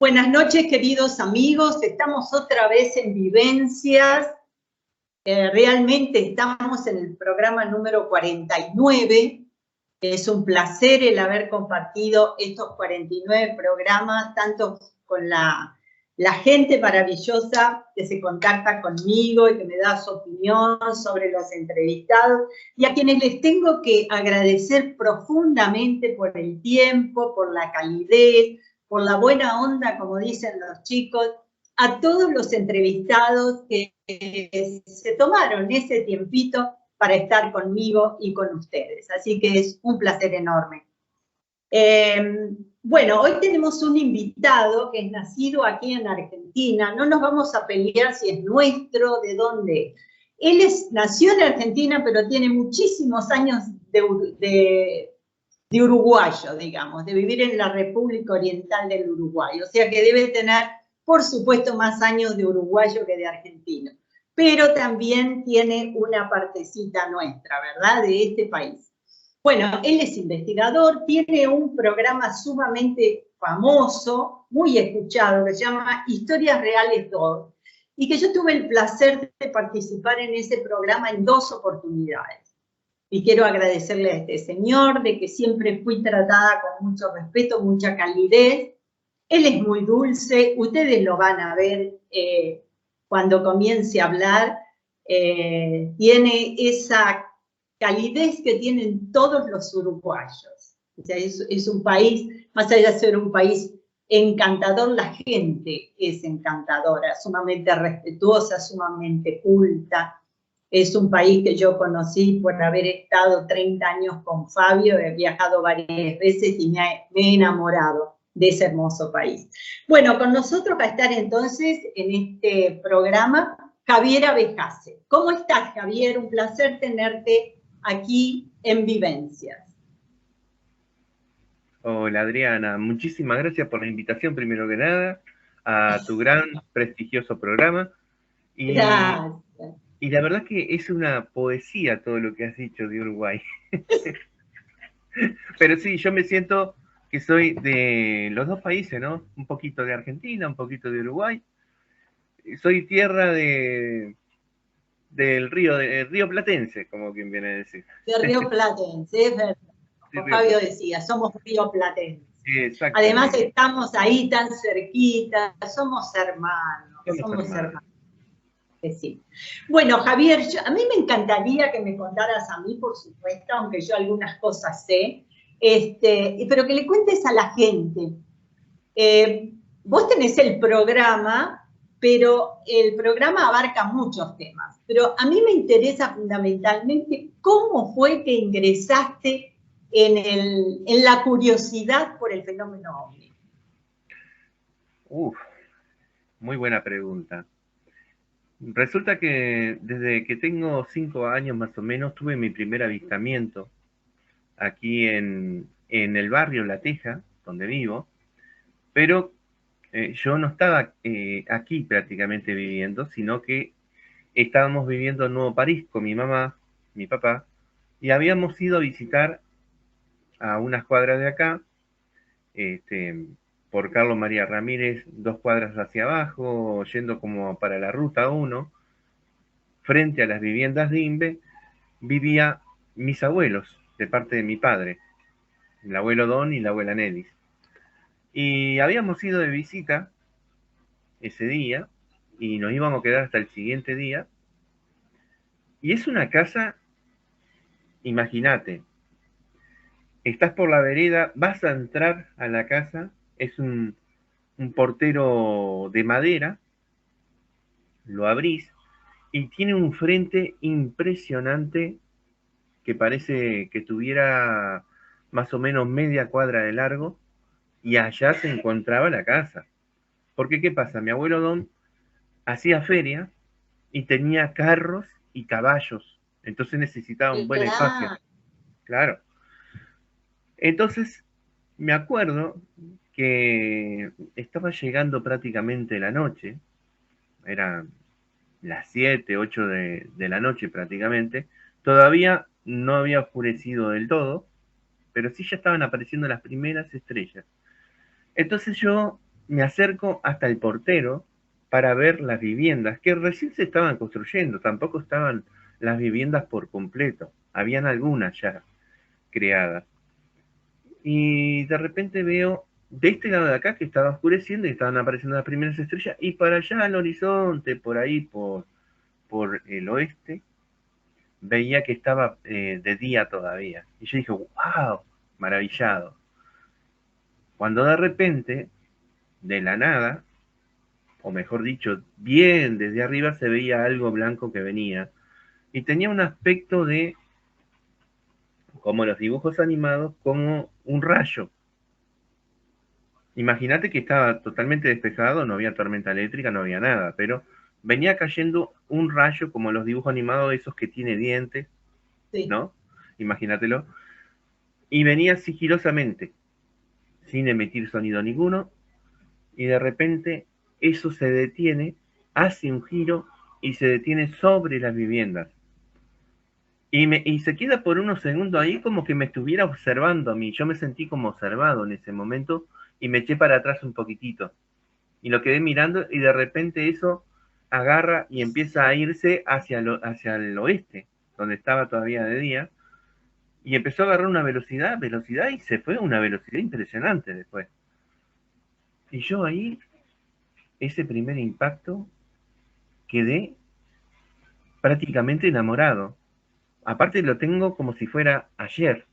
Buenas noches, queridos amigos. Estamos otra vez en Vivencias. Realmente estamos en el programa número 49. Es un placer el haber compartido estos 49 programas, tanto con la gente maravillosa que se contacta conmigo y que me da su opinión sobre los entrevistados, y a quienes les tengo que agradecer profundamente por el tiempo, por la calidez, por la buena onda, como dicen los chicos, a todos los entrevistados que se tomaron ese tiempito para estar conmigo y con ustedes. Así que es un placer enorme. Bueno, hoy tenemos un invitado que es nacido aquí en Argentina. No nos vamos a pelear si es nuestro, de dónde. Él nació en Argentina, pero tiene muchísimos años de uruguayo, digamos, de vivir en la República Oriental del Uruguay. O sea que debe tener, por supuesto, más años de uruguayo que de argentino. Pero también tiene una partecita nuestra, ¿verdad?, de este país. Bueno, él es investigador, tiene un programa sumamente famoso, muy escuchado, que se llama Historias Reales 2, y que yo tuve el placer de participar en ese programa en 2 oportunidades. Y quiero agradecerle a este señor, de que siempre fui tratada con mucho respeto, mucha calidez. Él es muy dulce, ustedes lo van a ver cuando comience a hablar. Tiene esa calidez que tienen todos los uruguayos. O sea, es un país, más allá de ser un país encantador, la gente es encantadora, sumamente respetuosa, sumamente culta. Es un país que yo conocí por haber estado 30 años con Fabio, he viajado varias veces y me he enamorado de ese hermoso país. Bueno, con nosotros va a estar entonces en este programa Javier Abejase. ¿Cómo estás, Javier? Un placer tenerte aquí en Vivencias. Hola, Adriana, muchísimas gracias por la invitación, primero que nada, a tu gran, prestigioso programa. Gracias. Y la verdad que es una poesía todo lo que has dicho de Uruguay. Pero sí, yo me siento que soy de los dos países, ¿no? Un poquito de Argentina, un poquito de Uruguay. Soy tierra del río Platense, como quien viene a decir. De Río Platense, es verdad. Sí, Como Fabio decía, somos Río Platense. Además estamos ahí tan cerquita, somos hermanos, somos hermanos. Sí. Bueno, Javier, a mí me encantaría que me contaras a mí, por supuesto, aunque yo algunas cosas sé, pero que le cuentes a la gente. Vos tenés el programa, pero el programa abarca muchos temas. Pero a mí me interesa fundamentalmente cómo fue que ingresaste en la curiosidad por el fenómeno OVNI. Muy buena pregunta. Resulta que desde que tengo 5 años más o menos tuve mi primer avistamiento aquí en el barrio La Teja, donde vivo, pero yo no estaba aquí prácticamente viviendo, sino que estábamos viviendo en Nuevo París con mi mamá, mi papá, y habíamos ido a visitar a unas cuadras de acá, por Carlos María Ramírez, 2 cuadras hacia abajo, yendo como para la ruta 1, frente a las viviendas de INVE, vivía mis abuelos, de parte de mi padre, el abuelo Don y la abuela Nelis. Y habíamos ido de visita ese día, y nos íbamos a quedar hasta el siguiente día. Y es una casa, imagínate, estás por la vereda, vas a entrar a la casa, es un portero de madera, lo abrís, y tiene un frente impresionante que parece que tuviera más o menos media cuadra de largo, y allá se encontraba la casa. Porque, ¿qué pasa? Mi abuelo Don hacía feria y tenía carros y caballos, entonces necesitaba un buen espacio. Claro. Entonces, me acuerdo que estaba llegando prácticamente la noche, eran las 7, 8 de la noche prácticamente, todavía no había oscurecido del todo, pero sí ya estaban apareciendo las primeras estrellas. Entonces yo me acerco hasta el portero para ver las viviendas, que recién se estaban construyendo, tampoco estaban las viviendas por completo, habían algunas ya creadas. Y de repente veo de este lado de acá que estaba oscureciendo y estaban apareciendo las primeras estrellas, y para allá al horizonte, por ahí, por el oeste, veía que estaba de día todavía. Y yo dije, wow, maravillado. Cuando de repente, de la nada, o mejor dicho, bien desde arriba se veía algo blanco que venía, y tenía un aspecto de, como los dibujos animados, como un rayo. Imagínate que estaba totalmente despejado, no había tormenta eléctrica, no había nada, pero venía cayendo un rayo como los dibujos animados, esos que tiene dientes, Sí. ¿no? Imagínatelo. Y venía sigilosamente, sin emitir sonido ninguno, y de repente eso se detiene, hace un giro y se detiene sobre las viviendas. Y se queda por unos segundos ahí como que me estuviera observando a mí. Yo me sentí como observado en ese momento y me eché para atrás un poquitito. Y lo quedé mirando y de repente eso agarra y empieza a irse hacia el oeste, donde estaba todavía de día, y empezó a agarrar una velocidad, y se fue a una velocidad impresionante después. Y yo ahí, ese primer impacto, quedé prácticamente enamorado. Aparte lo tengo como si fuera ayer,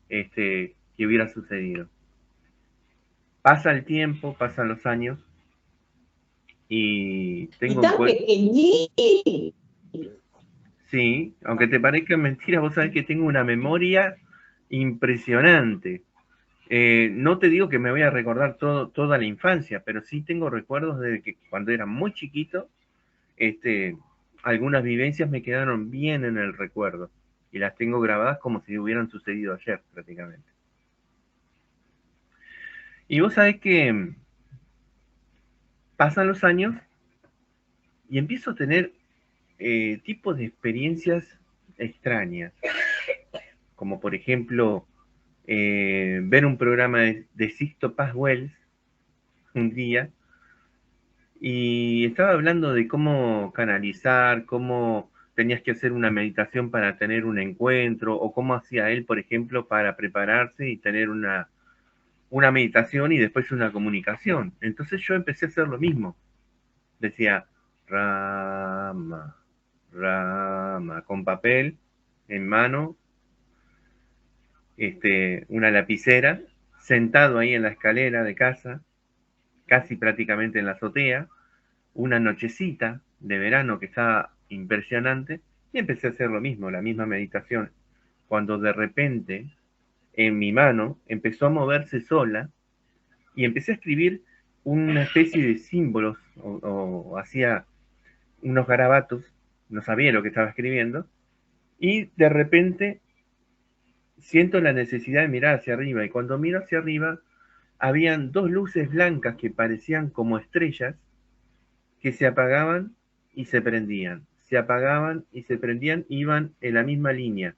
que hubiera sucedido. Pasa el tiempo, pasan los años, y Y tengo tan pequeñito. Sí, aunque te parezca mentira, vos sabés que tengo una memoria impresionante. No te digo que me voy a recordar toda la infancia, pero sí tengo recuerdos de que cuando era muy chiquito, algunas vivencias me quedaron bien en el recuerdo y las tengo grabadas como si hubieran sucedido ayer prácticamente. Y vos sabés que pasan los años y empiezo a tener tipos de experiencias extrañas, como por ejemplo ver un programa de Sixto Paz Wells un día, y estaba hablando de cómo canalizar, cómo tenías que hacer una meditación para tener un encuentro, o cómo hacía él, por ejemplo, para prepararse y tener una meditación y después una comunicación. Entonces yo empecé a hacer lo mismo. Decía, Rama, Rama, con papel en mano, una lapicera, sentado ahí en la escalera de casa, casi prácticamente en la azotea, una nochecita de verano que estaba impresionante, y empecé a hacer lo mismo, la misma meditación, cuando de repente en mi mano empezó a moverse sola y empecé a escribir una especie de símbolos o hacía unos garabatos, no sabía lo que estaba escribiendo, y de repente siento la necesidad de mirar hacia arriba, y cuando miro hacia arriba habían dos luces blancas que parecían como estrellas que se apagaban y se prendían, se apagaban y se prendían, iban en la misma línea,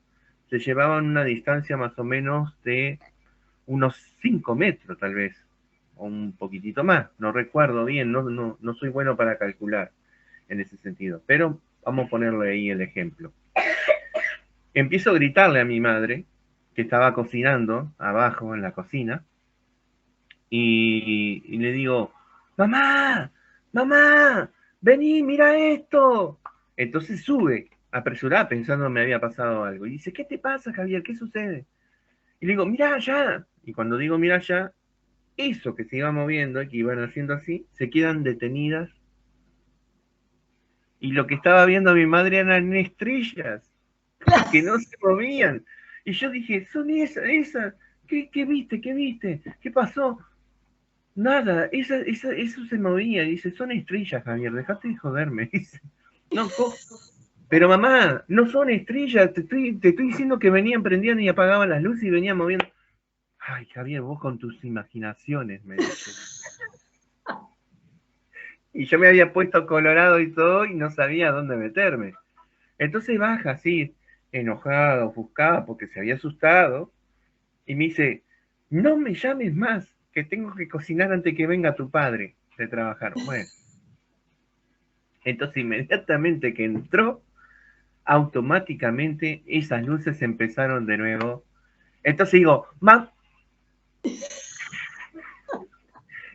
se llevaban una distancia más o menos de unos 5 metros tal vez, o un poquitito más, no recuerdo bien, no soy bueno para calcular en ese sentido, pero vamos a ponerle ahí el ejemplo. Empiezo a gritarle a mi madre, que estaba cocinando abajo en la cocina, y le digo, mamá, mamá, vení, mira esto. Entonces sube, apresurada, pensando que me había pasado algo. Y dice, ¿qué te pasa, Javier? ¿Qué sucede? Y le digo, mira allá. Y cuando digo, mira allá, eso que se iba moviendo, que iban haciendo así, se quedan detenidas. Y lo que estaba viendo mi madre eran estrellas que no se movían. Y yo dije, son esas. ¿Qué viste? ¿Qué viste? ¿Qué pasó? Nada, eso se movía. Dice, son estrellas, Javier, dejate de joderme. Dice, no, pero mamá, no son estrellas, te estoy diciendo que venían, prendían y apagaban las luces y venían moviendo. Ay, Javier, vos con tus imaginaciones, me dice. Y yo me había puesto colorado y todo y no sabía dónde meterme. Entonces baja así, enojado, ofuscado, porque se había asustado, y me dice, no me llames más, que tengo que cocinar antes que venga tu padre de trabajar. Bueno, entonces inmediatamente que entró, automáticamente esas luces empezaron de nuevo. Entonces digo, mam,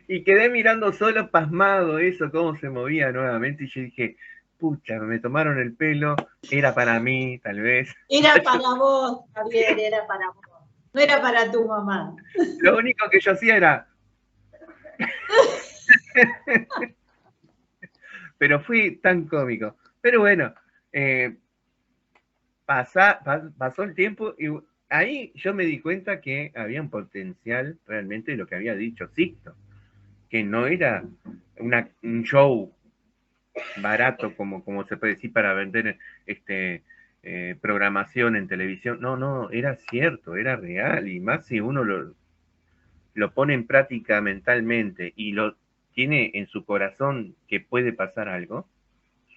y quedé mirando solo pasmado eso, cómo se movía nuevamente, y yo dije, pucha, me tomaron el pelo, era para mí, tal vez. Era para vos, Javier, era para vos. No era para tu mamá. Lo único que yo hacía era... Pero fui tan cómico. Pero bueno, eh, pasó el tiempo y ahí yo me di cuenta que había un potencial realmente de lo que había dicho Sixto, que no era un show barato como se puede decir para vender programación en televisión. No, no, era cierto, era real, y más si uno lo pone en práctica mentalmente y lo tiene en su corazón que puede pasar algo,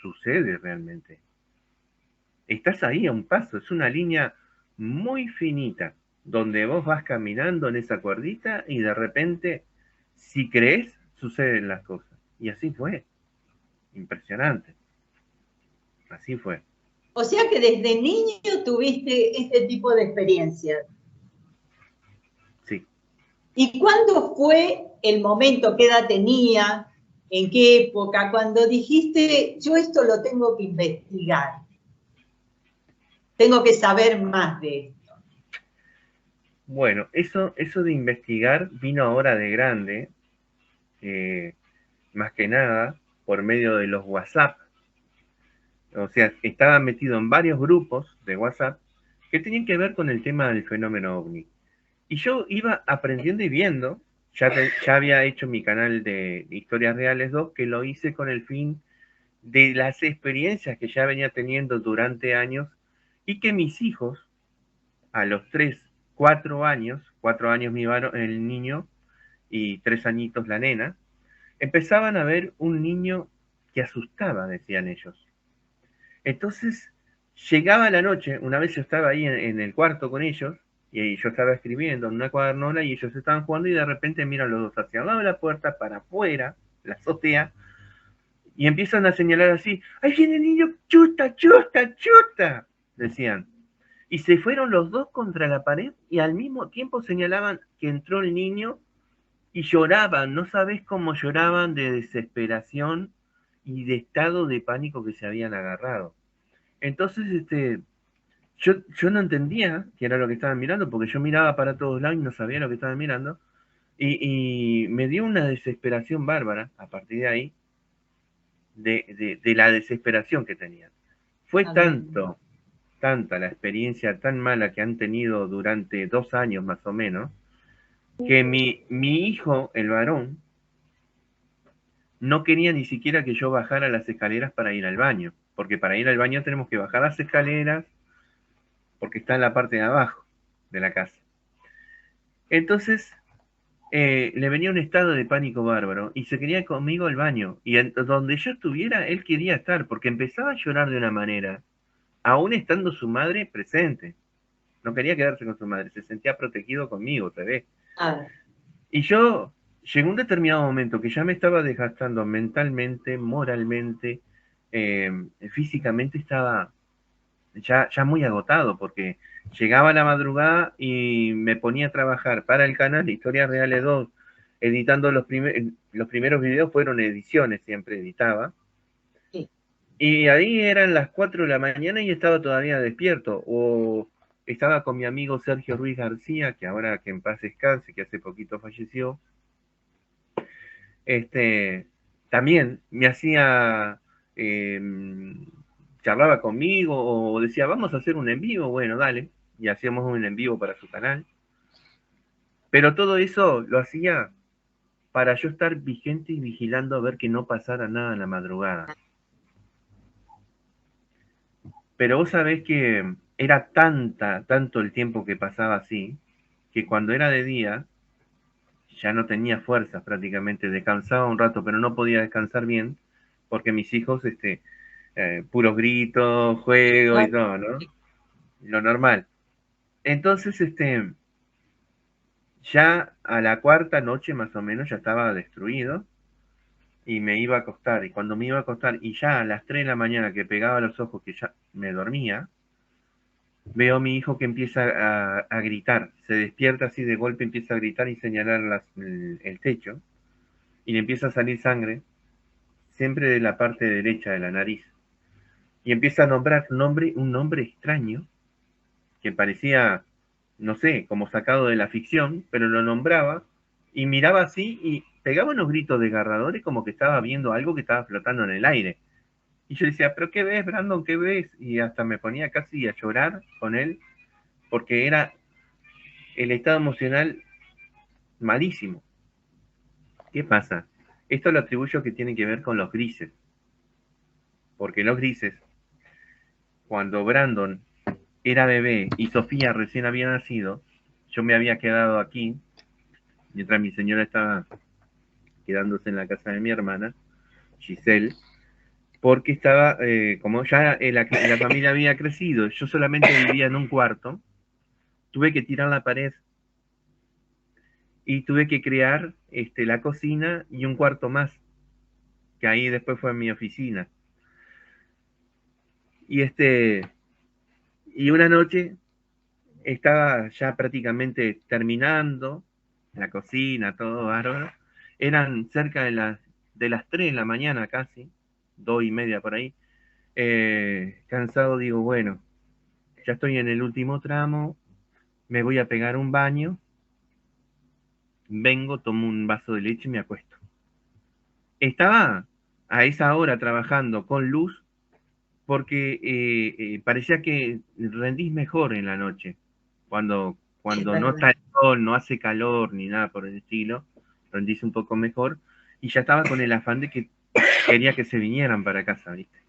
sucede realmente. Estás ahí a un paso, es una línea muy finita, donde vos vas caminando en esa cuerdita y de repente, si crees, suceden las cosas. Y así fue. Impresionante. Así fue. O sea que desde niño tuviste este tipo de experiencias. Sí. ¿Y cuándo fue el momento? ¿Qué edad tenía? ¿En qué época? Cuando dijiste, yo esto lo tengo que investigar. Tengo que saber más de esto. Bueno, eso de investigar vino ahora de grande, más que nada por medio de los WhatsApp. O sea, estaba metido en varios grupos de WhatsApp que tenían que ver con el tema del fenómeno ovni. Y yo iba aprendiendo y viendo, ya había hecho mi canal de Historias Reales 2, que lo hice con el fin de las experiencias que ya venía teniendo durante años y que mis hijos, a los 3, 4 años el niño y 3 añitos la nena, empezaban a ver un niño que asustaba, decían ellos. Entonces, llegaba la noche, una vez yo estaba ahí en el cuarto con ellos, y yo estaba escribiendo en una cuadernola y ellos estaban jugando y de repente miran los dos hacia el lado de la puerta, para afuera, la azotea, y empiezan a señalar así, ¡ahí viene el niño! ¡Chuta, chuta, chuta! Decían. Y se fueron los dos contra la pared y al mismo tiempo señalaban que entró el niño y lloraban, no sabés cómo lloraban de desesperación y de estado de pánico que se habían agarrado. Entonces, yo no entendía qué era lo que estaban mirando, porque yo miraba para todos lados y no sabía lo que estaban mirando, y me dio una desesperación bárbara a partir de ahí, de la desesperación que tenían. Fue tanta la experiencia tan mala que han tenido durante 2 años más o menos, que mi hijo, el varón, no quería ni siquiera que yo bajara las escaleras para ir al baño, porque para ir al baño tenemos que bajar las escaleras, porque está en la parte de abajo de la casa. Entonces, le venía un estado de pánico bárbaro y se quería conmigo al baño. Y donde yo estuviera, él quería estar, porque empezaba a llorar de una manera, aún estando su madre presente. No quería quedarse con su madre, se sentía protegido conmigo, te ves. Y yo, llegó un determinado momento que ya me estaba desgastando mentalmente, moralmente, físicamente estaba ya muy agotado, porque llegaba la madrugada y me ponía a trabajar para el canal Historias Reales 2, editando los primeros videos, fueron ediciones, siempre editaba. Sí. Y ahí eran las 4 de la mañana y estaba todavía despierto, o estaba con mi amigo Sergio Ruiz García, que ahora que en paz descanse, que hace poquito falleció, también me hacía, charlaba conmigo o decía, vamos a hacer un en vivo, bueno, dale, y hacíamos un en vivo para su canal. Pero todo eso lo hacía para yo estar vigente y vigilando a ver que no pasara nada en la madrugada. Pero vos sabés que era tanto el tiempo que pasaba así, que cuando era de día ya no tenía fuerzas prácticamente, descansaba un rato, pero no podía descansar bien, porque mis hijos, puros gritos, juego y todo, ¿no? Lo normal. Entonces, Ya a la cuarta noche más o menos ya estaba destruido y me iba a acostar. Y cuando me iba a acostar y ya a las 3 de la mañana que pegaba los ojos que ya me dormía, veo a mi hijo que empieza a gritar. Se despierta así de golpe, empieza a gritar y señalar el techo y le empieza a salir sangre, siempre de la parte derecha de la nariz. Y empieza a nombrar un nombre extraño que parecía, no sé, como sacado de la ficción, pero lo nombraba y miraba así y pegaba unos gritos desgarradores como que estaba viendo algo que estaba flotando en el aire. Y yo decía, ¿pero qué ves, Brandon? ¿Qué ves? Y hasta me ponía casi a llorar con él porque era el estado emocional malísimo. ¿Qué pasa? Esto lo atribuyo que tiene que ver con los grises, porque los grises, cuando Brandon era bebé y Sofía recién había nacido, yo me había quedado aquí, mientras mi señora estaba quedándose en la casa de mi hermana, Giselle, porque estaba, como ya la familia había crecido, yo solamente vivía en un cuarto, tuve que tirar la pared y tuve que crear la cocina y un cuarto más, que ahí después fue mi oficina. Y, y una noche estaba ya prácticamente terminando la cocina, todo bárbaro. Eran cerca de las 3 de la mañana casi, 2:30 por ahí. Cansado digo, bueno, ya estoy en el último tramo, me voy a pegar un baño, vengo, tomo un vaso de leche y me acuesto. Estaba a esa hora trabajando con luz porque parecía que rendís mejor en la noche, cuando no está el sol, no hace calor ni nada por el estilo, rendís un poco mejor, y ya estaba con el afán de que quería que se vinieran para casa, ¿viste?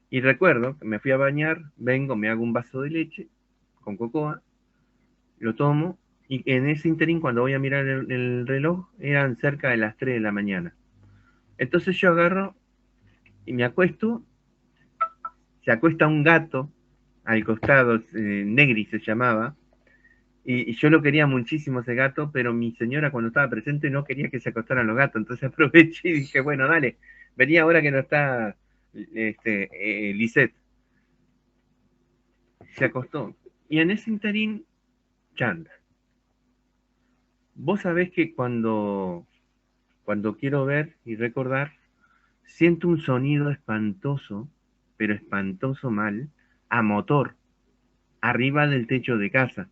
Y recuerdo que me fui a bañar, vengo, me hago un vaso de leche con cocoa, lo tomo, y en ese interín, cuando voy a mirar el reloj, eran cerca de las 3 de la mañana. Entonces yo agarro y me acuesto, se acuesta un gato al costado, Negri se llamaba, y yo lo quería muchísimo ese gato, pero mi señora cuando estaba presente no quería que se acostaran los gatos, entonces aproveché y dije, bueno, dale, venía ahora que no está Lisette. Se acostó. Y en ese interín, chanda. Vos sabés que cuando quiero ver y recordar, siento un sonido espantoso, pero espantoso mal, a motor, arriba del techo de casa.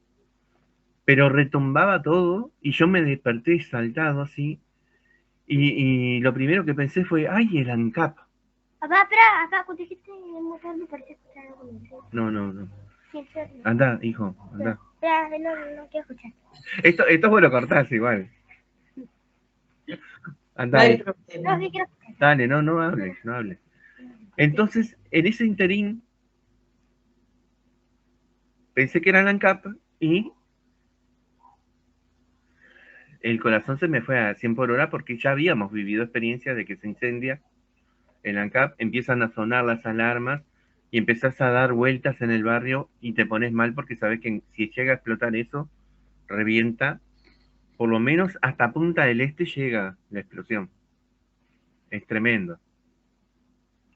Pero retumbaba todo y yo me desperté saltado así. Y lo primero que pensé fue, ¡ay, el ANCAP! Papá, espera, acá cuando dijiste el motor me parece escuchar algo. No, no, no. Sí, en serio. Anda, hijo, anda. Espera, no quiero escuchar. Esto vos lo cortás igual. No Anda, hay hijo. No, problema. sí quiero escuchar. Dale, no hables, no hables. Entonces, en ese interín, pensé que era el ANCAP y el corazón se me fue a 100 por hora porque ya habíamos vivido experiencias de que se incendia el ANCAP, empiezan a sonar las alarmas y empezás a dar vueltas en el barrio y te pones mal porque sabes que si llega a explotar eso, revienta, por lo menos hasta Punta del Este llega la explosión. Es tremendo.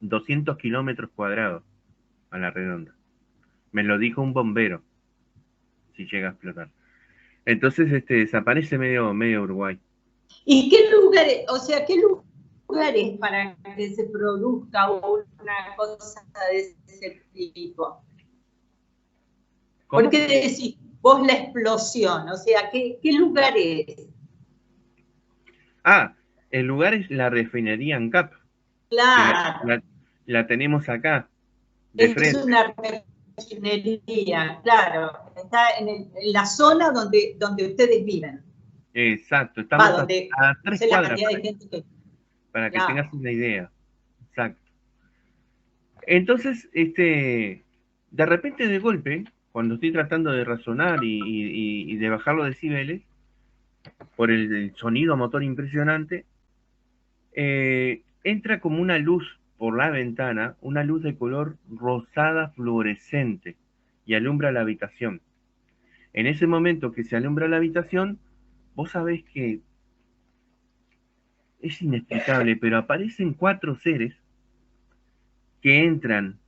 200 kilómetros cuadrados a la redonda. Me lo dijo un bombero, si llega a explotar. Entonces desaparece medio Uruguay. ¿Y qué lugares, o sea, qué lugares para que se produzca una cosa de ese tipo? ¿Por qué decís vos la explosión? O sea, ¿qué lugares? Ah, el lugar es la refinería ANCAP. Claro, La tenemos acá, de es frente. una refinería, claro. Está en la zona donde ustedes viven. Exacto, Va, estamos donde, a no 3 sé la cuadras cantidad por de ahí, gente que... para que Claro. tengas una idea. Exacto. Entonces, de repente de golpe, cuando estoy tratando de razonar y de bajar los decibeles, por el sonido motor impresionante, entra como una luz por la ventana, una luz de color rosada fluorescente, y alumbra la habitación. En ese momento que se alumbra la habitación, vos sabés que es inexplicable, pero aparecen 4 seres que entran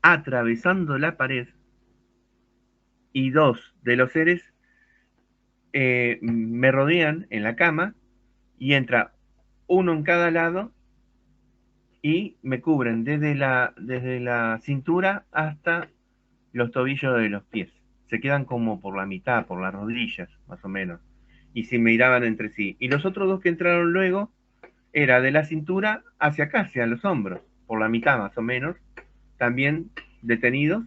atravesando la pared y 2 de los seres me rodean en la cama y entra uno en cada lado y me cubren desde la cintura hasta los tobillos de los pies. Se quedan como por la mitad, por las rodillas, más o menos. Y se miraban entre sí. Y los otros 2 que entraron luego era de la cintura hacia acá, hacia los hombros, por la mitad más o menos, también detenidos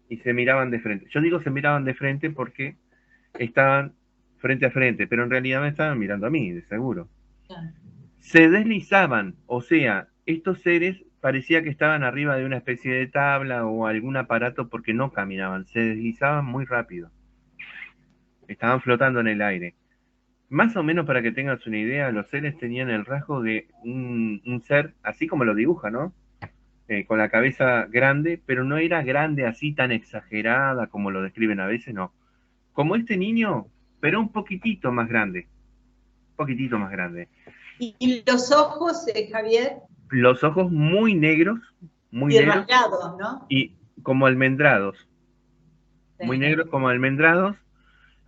y se miraban de frente. Yo digo se miraban de frente porque estaban frente a frente, pero en realidad me estaban mirando a mí, de seguro. Se deslizaban, o sea, estos seres parecía que estaban arriba de una especie de tabla o algún aparato porque no caminaban, se deslizaban muy rápido. Estaban flotando en el aire. Más o menos para que tengas una idea, los seres tenían el rasgo de un ser, así como lo dibuja, ¿no? Con la cabeza grande, pero no era grande así tan exagerada como lo describen a veces, no. Como este niño, pero un poquitito más grande. Un poquitito más grande. ¿Y los ojos, Javier? Los ojos muy negros, muy y negros. Rasgados, ¿no? Y como almendrados. Sí. Muy negros como almendrados.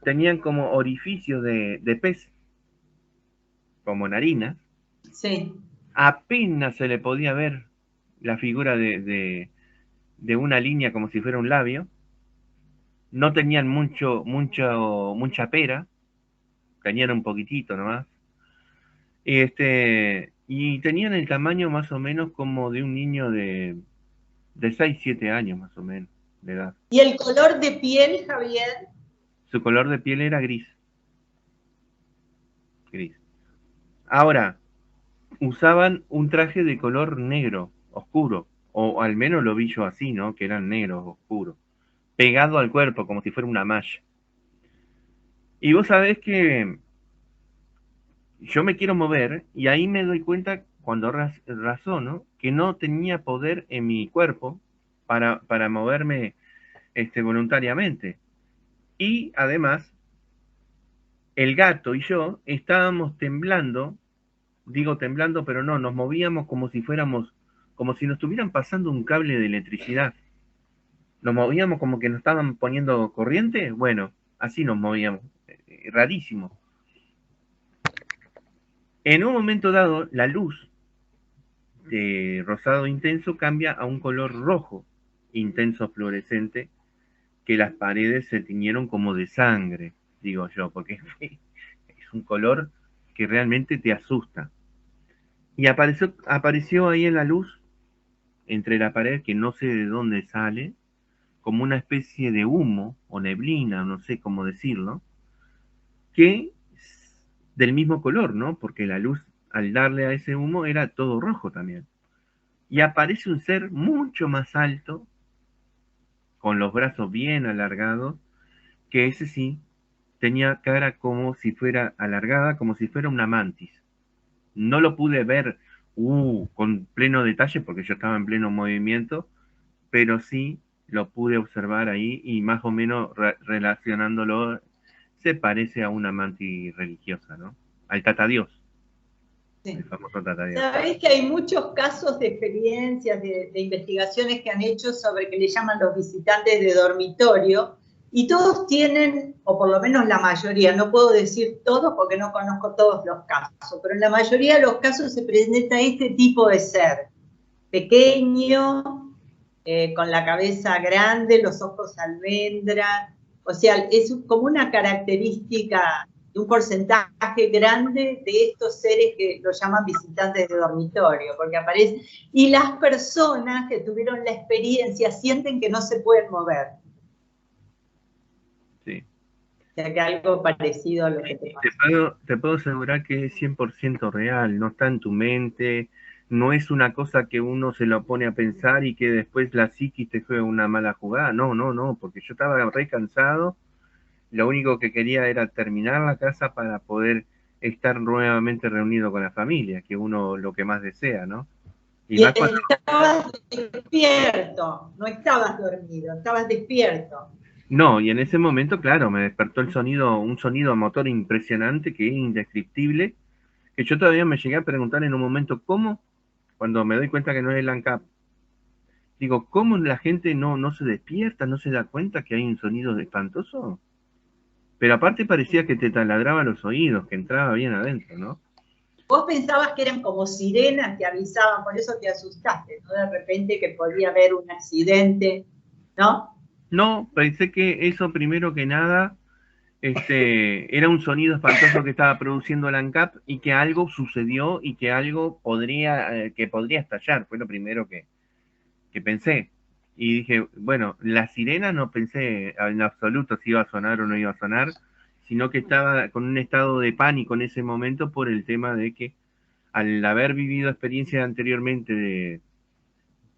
Tenían como orificios de pez, como narinas. Sí. Apenas se le podía ver la figura de una línea como si fuera un labio. No tenían mucha pera, tenían un poquitito nomás. Y tenían el tamaño más o menos como de un niño de 6, 7 años más o menos de edad. ¿Y el color de piel, Javier? Su color de piel era gris. Gris. Ahora, usaban un traje de color negro, oscuro, o al menos lo vi yo así, ¿no? Que eran negros, oscuros, pegado al cuerpo como si fuera una malla. Y vos sabés que yo me quiero mover y ahí me doy cuenta cuando razono que no tenía poder en mi cuerpo para moverme voluntariamente. Y además, el gato y yo estábamos temblando, digo temblando, pero no, nos movíamos como si fuéramos, como si nos estuvieran pasando un cable de electricidad. Nos movíamos como que nos estaban poniendo corriente, bueno, así nos movíamos, rarísimo. En un momento dado, la luz de rosado intenso cambia a un color rojo intenso fluorescente, que las paredes se tiñeron como de sangre, digo yo, porque es un color que realmente te asusta. Y apareció ahí en la luz, entre la pared, que no sé de dónde sale, como una especie de humo o neblina, no sé cómo decirlo, que es del mismo color, ¿no? Porque la luz, al darle a ese humo, era todo rojo también. Y aparece un ser mucho más alto, con los brazos bien alargados, que ese sí tenía cara como si fuera alargada, como si fuera una mantis. No lo pude ver con pleno detalle porque yo estaba en pleno movimiento, pero sí lo pude observar ahí y más o menos relacionándolo, se parece a una mantis religiosa, ¿no? Al Tatadios, Sí. el famoso Tatadios. Sabéis que hay muchos casos de experiencias, de investigaciones que han hecho sobre que le llaman los visitantes de dormitorio, y todos tienen, o por lo menos la mayoría, no puedo decir todos porque no conozco todos los casos, pero en la mayoría de los casos se presenta este tipo de ser, pequeño, con la cabeza grande, los ojos almendra, o sea, es como una característica de un porcentaje grande de estos seres que lo llaman visitantes de dormitorio, porque aparecen, y las personas que tuvieron la experiencia sienten que no se pueden mover. Sí. O sea, que algo parecido a lo que te pasa. Te puedo asegurar que es 100% real, no está en tu mente, no es una cosa que uno se lo pone a pensar y que después la psiquis te juega una mala jugada, no, porque yo estaba re cansado, lo único que quería era terminar la casa para poder estar nuevamente reunido con la familia, que uno lo que más desea, ¿no? Y estabas despierto, no estabas dormido, estabas despierto. No, y en ese momento, claro, me despertó el sonido, un sonido a motor impresionante que es indescriptible, que yo todavía me llegué a preguntar en un momento, ¿cómo? Cuando me doy cuenta que no es el ANCAP, digo, ¿cómo la gente no se despierta, no se da cuenta que hay un sonido espantoso? Pero aparte parecía que te taladraba los oídos, que entraba bien adentro, ¿no? Vos pensabas que eran como sirenas que avisaban, por eso te asustaste, ¿no? De repente que podía haber un accidente, ¿no? No, pensé que eso primero que nada era un sonido espantoso que estaba produciendo la ANCAP y que algo sucedió y que algo que podría estallar. Fue lo primero que pensé. Y dije, bueno, la sirena no pensé en absoluto si iba a sonar o no iba a sonar, sino que estaba con un estado de pánico en ese momento por el tema de que al haber vivido experiencias anteriormente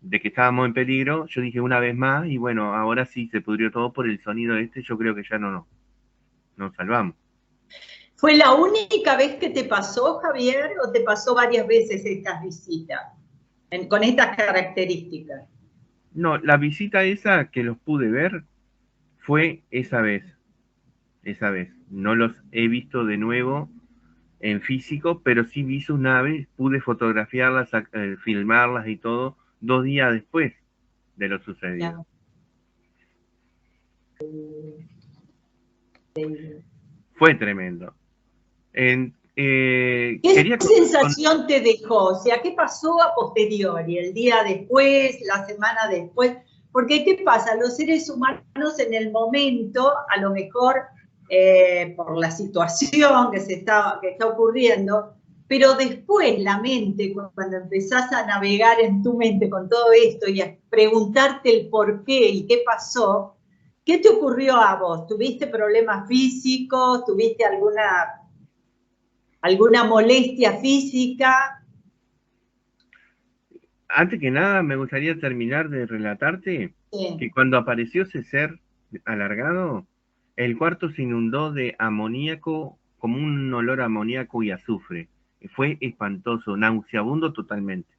de que estábamos en peligro, yo dije una vez más y bueno, ahora sí se pudrió todo por el sonido yo creo que ya no nos salvamos. ¿Fue la única vez que te pasó, Javier, o te pasó varias veces estas visitas con estas características? No, la visita esa que los pude ver fue esa vez. No los he visto de nuevo en físico, pero sí vi sus naves, pude fotografiarlas, filmarlas y todo 2 días después de lo sucedido. Fue tremendo. ¿Qué sensación te dejó? O sea, ¿qué pasó a posteriori, el día después, la semana después? Porque, ¿qué pasa? Los seres humanos en el momento, a lo mejor por la situación que está ocurriendo, pero después la mente, cuando empezás a navegar en tu mente con todo esto y a preguntarte el por qué y qué pasó, ¿qué te ocurrió a vos? ¿Tuviste problemas físicos? ¿Tuviste alguna molestia física? Antes que nada, me gustaría terminar de relatarte que cuando apareció ese ser alargado, el cuarto se inundó de amoníaco, como un olor a amoníaco y azufre. Fue espantoso, nauseabundo totalmente.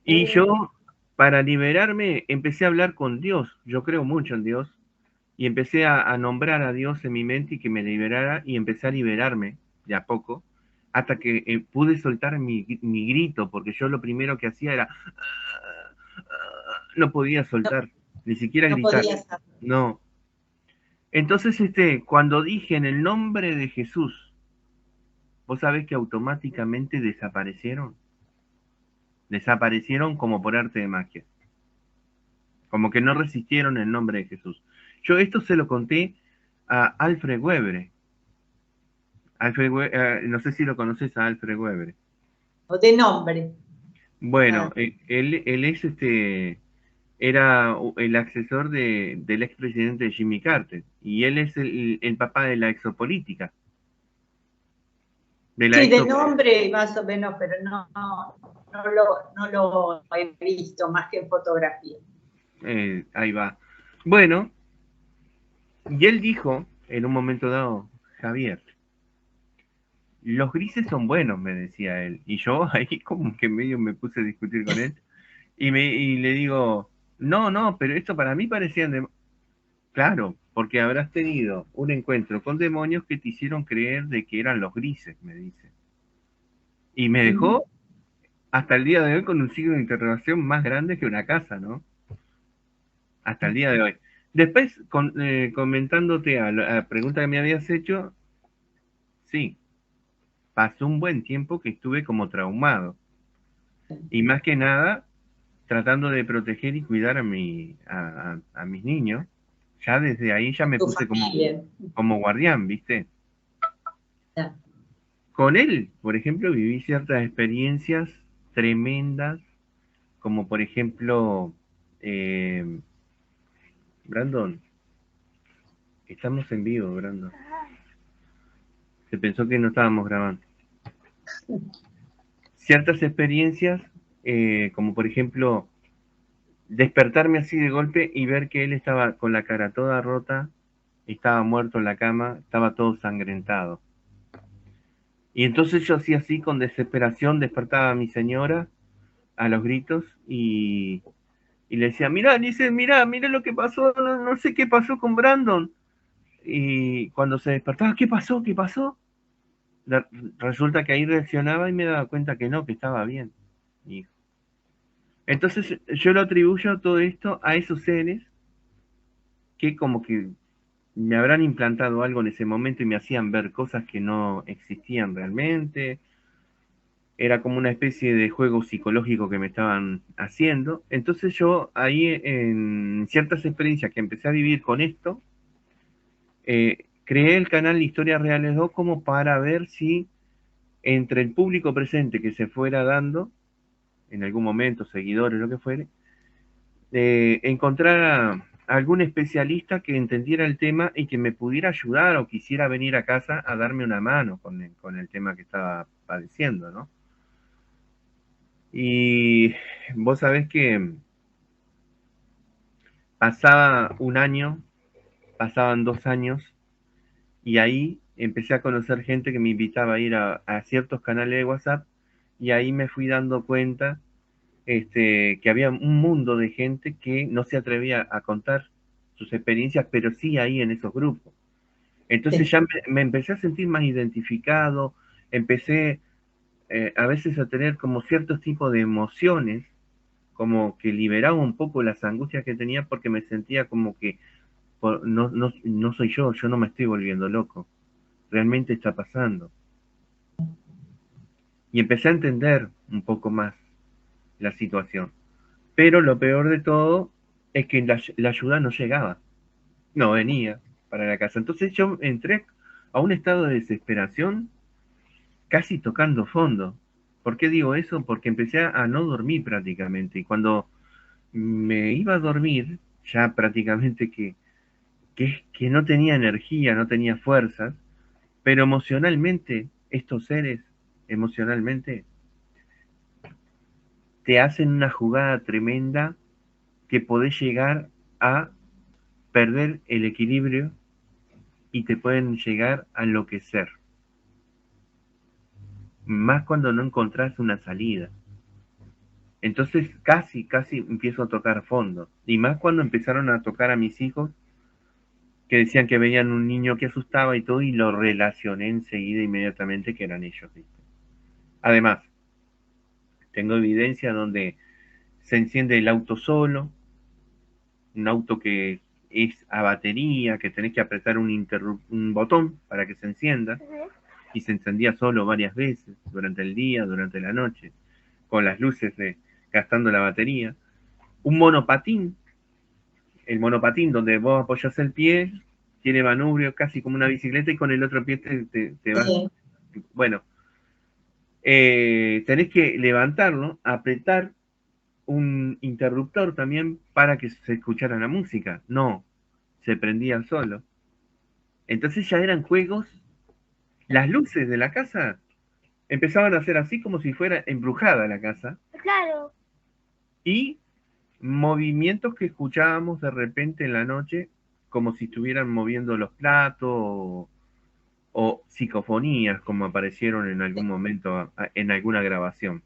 Y yo, para liberarme, empecé a hablar con Dios. Yo creo mucho en Dios. Y empecé a nombrar a Dios en mi mente y que me liberara. Y empecé a liberarme de a poco. Hasta que pude soltar mi grito. Porque yo lo primero que hacía era... No podía soltar. Ni siquiera No gritar. podías. No. Entonces, cuando dije en el nombre de Jesús, vos sabés que automáticamente desaparecieron. Desaparecieron como por arte de magia. Como que no resistieron el nombre de Jesús. Yo esto se lo conté a Alfred Webre. No sé si lo conoces a Alfred Webre. O de nombre. Bueno, él es era el asesor del expresidente Jimmy Carter y él es el papá de la exopolítica. Sí, de nombre más o menos, pero no lo he visto más que en fotografía. Ahí va. Bueno, y él dijo en un momento dado, Javier, los grises son buenos, me decía él. Y yo ahí como que medio me puse a discutir con él. Y le digo, no, pero esto para mí parecían. Claro, porque habrás tenido un encuentro con demonios que te hicieron creer de que eran los grises, me dice. Y me dejó hasta el día de hoy con un signo de interrogación más grande que una casa, ¿no? Hasta el día de hoy. Después, comentándote a la pregunta que me habías hecho, sí, pasó un buen tiempo que estuve como traumado. Y más que nada, tratando de proteger y cuidar a mis niños. Ya desde ahí ya me puse como guardián, ¿viste? Con él, por ejemplo, viví ciertas experiencias tremendas, como por ejemplo, Brandon, estamos en vivo, Brandon. Se pensó que no estábamos grabando. Ciertas experiencias, como por ejemplo, despertarme así de golpe y ver que él estaba con la cara toda rota, estaba muerto en la cama, estaba todo sangrentado. Y entonces yo hacía así con desesperación, despertaba a mi señora a los gritos y Y le decía, mirá, dice, mirá lo que pasó, no sé qué pasó con Brandon. Y cuando se despertaba, ¿qué pasó? ¿Qué pasó? Resulta que ahí reaccionaba y me daba cuenta que no, que estaba bien. Y entonces yo lo atribuyo todo esto a esos seres que como que me habrán implantado algo en ese momento y me hacían ver cosas que no existían realmente. Era como una especie de juego psicológico que me estaban haciendo. Entonces yo ahí en ciertas experiencias que empecé a vivir con esto, creé el canal Historias Reales 2 como para ver si entre el público presente que se fuera dando, en algún momento, seguidores, lo que fuere, encontrar a algún especialista que entendiera el tema y que me pudiera ayudar o quisiera venir a casa a darme una mano con el tema que estaba padeciendo, ¿no? Y vos sabés que pasaba un año, pasaban 2 años, y ahí empecé a conocer gente que me invitaba a ir a ciertos canales de WhatsApp, y ahí me fui dando cuenta que había un mundo de gente que no se atrevía a contar sus experiencias, pero sí ahí en esos grupos. Entonces Sí. ya me empecé a sentir más identificado, empecé a veces a tener como ciertos tipos de emociones, como que liberaba un poco las angustias que tenía porque me sentía como que no soy yo no me estoy volviendo loco, realmente está pasando. Y empecé a entender un poco más la situación. Pero lo peor de todo es que la ayuda no llegaba, no venía para la casa. Entonces yo entré a un estado de desesperación, casi tocando fondo. ¿Por qué digo eso? Porque empecé a no dormir prácticamente. Y cuando me iba a dormir, ya prácticamente que no tenía energía, no tenía fuerzas, pero emocionalmente, estos seres, emocionalmente, te hacen una jugada tremenda que podés llegar a perder el equilibrio y te pueden llegar a enloquecer. Más cuando no encontrás una salida. Entonces casi empiezo a tocar fondo. Y más cuando empezaron a tocar a mis hijos, que decían que veían un niño que asustaba y todo, y lo relacioné enseguida, inmediatamente, que eran ellos. ¿Viste? Además, tengo evidencia donde se enciende el auto solo, un auto que es a batería, que tenés que apretar un botón para que se encienda, y se encendía solo varias veces, durante el día, durante la noche, con las luces gastando la batería. Un monopatín, el monopatín donde vos apoyas el pie, tiene manubrio casi como una bicicleta y con el otro pie te vas. Sí. Bueno, tenés que levantarlo, apretar un interruptor también para que se escuchara la música. No, se prendía solo. Entonces ya eran juegos, las luces de la casa empezaban a ser así como si fuera embrujada la casa, Claro. y movimientos que escuchábamos de repente en la noche como si estuvieran moviendo los platos o psicofonías como aparecieron en algún momento en alguna grabación.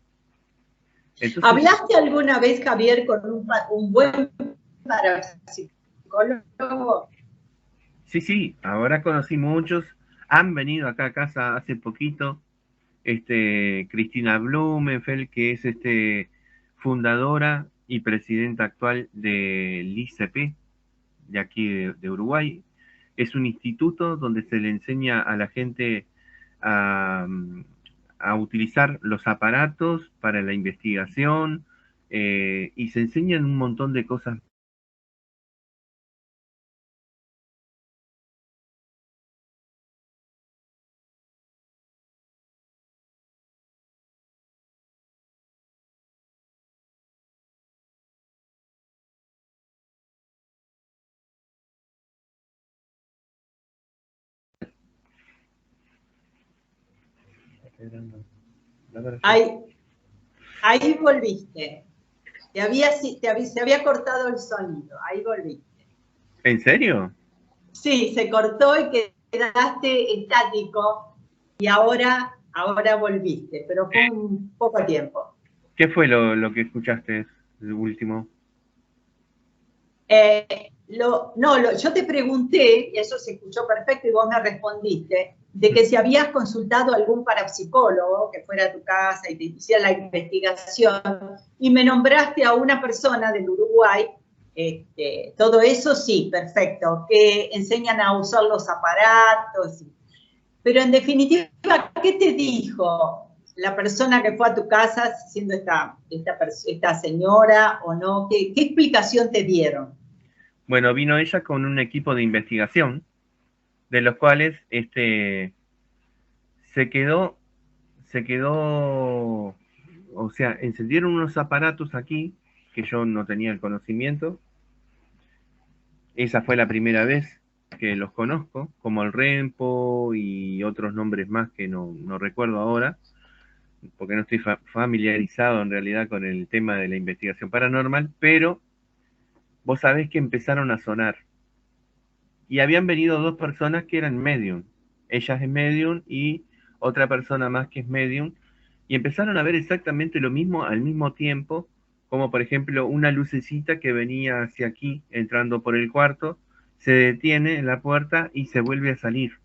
Entonces, ¿Hablaste alguna vez, Javier, con un buen parapsicólogo? sí, ahora conocí muchos, han venido acá a casa hace poquito, Cristina Blumenfeld, que es fundadora y presidenta actual del ICP, de aquí de Uruguay. Es un instituto donde se le enseña a la gente a, a utilizar los aparatos para la investigación, y se enseñan un montón de cosas. Ahí volviste. Se había cortado el sonido. Ahí volviste. ¿En serio? Sí, se cortó y quedaste estático y ahora volviste, pero fue un poco tiempo. ¿Qué fue lo que escuchaste de último? Yo te pregunté, y eso se escuchó perfecto y vos me respondiste, de que si habías consultado a algún parapsicólogo que fuera a tu casa y te hiciera la investigación, y me nombraste a una persona del Uruguay, todo eso sí, perfecto, que enseñan a usar los aparatos, pero en definitiva, ¿qué te dijo la persona que fue a tu casa, siendo esta señora o no? ¿Qué explicación te dieron? Bueno, vino ella con un equipo de investigación, de los cuales se quedó, o sea, encendieron unos aparatos aquí, que yo no tenía el conocimiento. Esa fue la primera vez que los conozco, como el Rempo y otros nombres más que no recuerdo ahora, porque no estoy familiarizado en realidad con el tema de la investigación paranormal, pero vos sabés que empezaron a sonar. Y habían venido dos personas que eran medium. Ella es medium y otra persona más que es medium. Y empezaron a ver exactamente lo mismo al mismo tiempo, como por ejemplo una lucecita que venía hacia aquí, entrando por el cuarto, se detiene en la puerta y se vuelve a salir,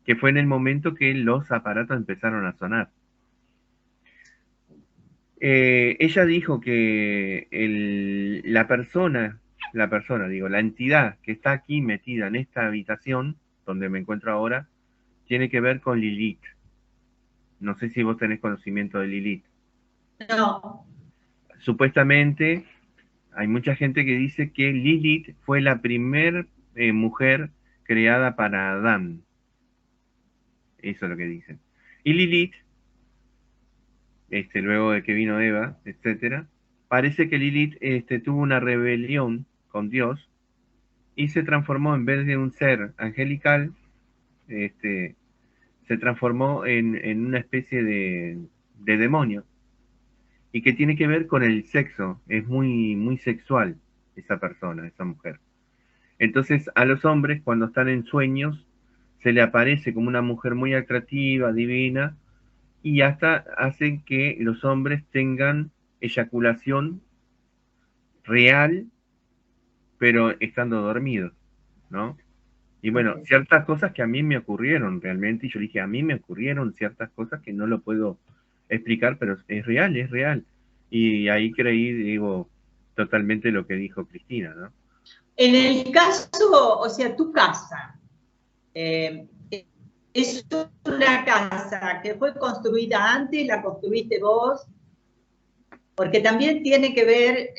que fue en el momento que los aparatos empezaron a sonar. Ella dijo que la entidad que está aquí metida en esta habitación donde me encuentro ahora, tiene que ver con Lilith. No sé si vos tenés conocimiento de Lilith. No. Supuestamente hay mucha gente que dice que Lilith fue la primer mujer creada para Adán. Eso es lo que dicen. Y Lilith, luego de que vino Eva, etcétera, parece que Lilith tuvo una rebelión con Dios y se transformó, en vez de un ser angelical, se transformó en una especie de demonio, y que tiene que ver con el sexo. Es muy, muy sexual esa persona, esa mujer. Entonces a los hombres, cuando están en sueños, se le aparece como una mujer muy atractiva, divina, y hasta hacen que los hombres tengan eyaculación real, pero estando dormidos, ¿no? Y bueno, ciertas cosas que a mí me ocurrieron realmente, y yo dije, a mí me ocurrieron ciertas cosas que no lo puedo explicar, pero es real, es real. Y ahí creí, digo, totalmente lo que dijo Cristina, ¿no? En el caso, o sea, tu casa, es una casa que fue construida antes, la construiste vos, porque también tiene que ver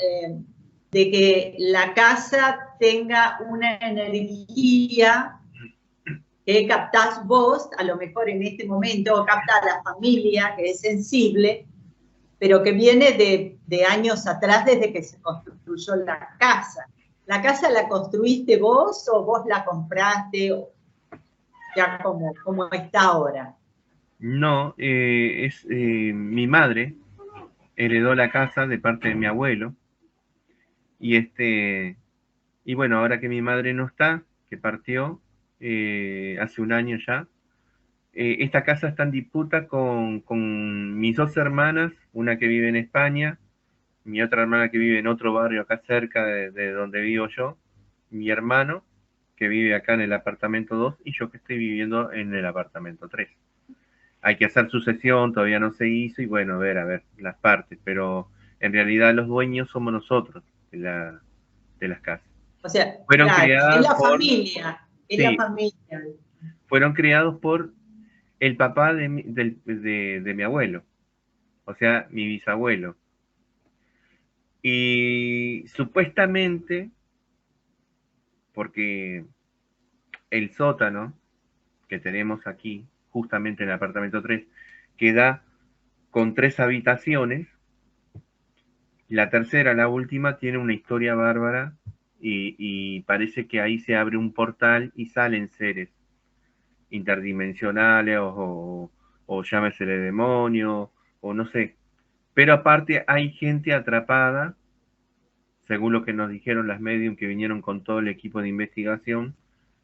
de que la casa tenga una energía que captás vos, a lo mejor en este momento, o capta a la familia, que es sensible, pero que viene de años atrás, desde que se construyó la casa. ¿La casa la construiste vos o vos la compraste ya como está ahora? No, mi madre heredó la casa de parte de mi abuelo, y y bueno, ahora que mi madre no está, que partió hace un año ya, esta casa está en disputa con mis dos hermanas, una que vive en España, mi otra hermana que vive en otro barrio acá cerca de donde vivo yo, mi hermano que vive acá en el apartamento 2 y yo que estoy viviendo en el apartamento 3. Hay que hacer sucesión, todavía no se hizo, y bueno, a ver las partes, pero en realidad los dueños somos nosotros de las casas. O sea, Fueron claro, es creadas la por, familia, es la sí, familia. fueron creados por el papá de mi abuelo, o sea, mi bisabuelo. Y supuestamente, porque el sótano que tenemos aquí, justamente en el apartamento 3, queda con 3 habitaciones, la tercera, la última, tiene una historia bárbara, y parece que ahí se abre un portal y salen seres interdimensionales o llámesele demonio, o no sé. Pero aparte hay gente atrapada, según lo que nos dijeron las medium que vinieron con todo el equipo de investigación,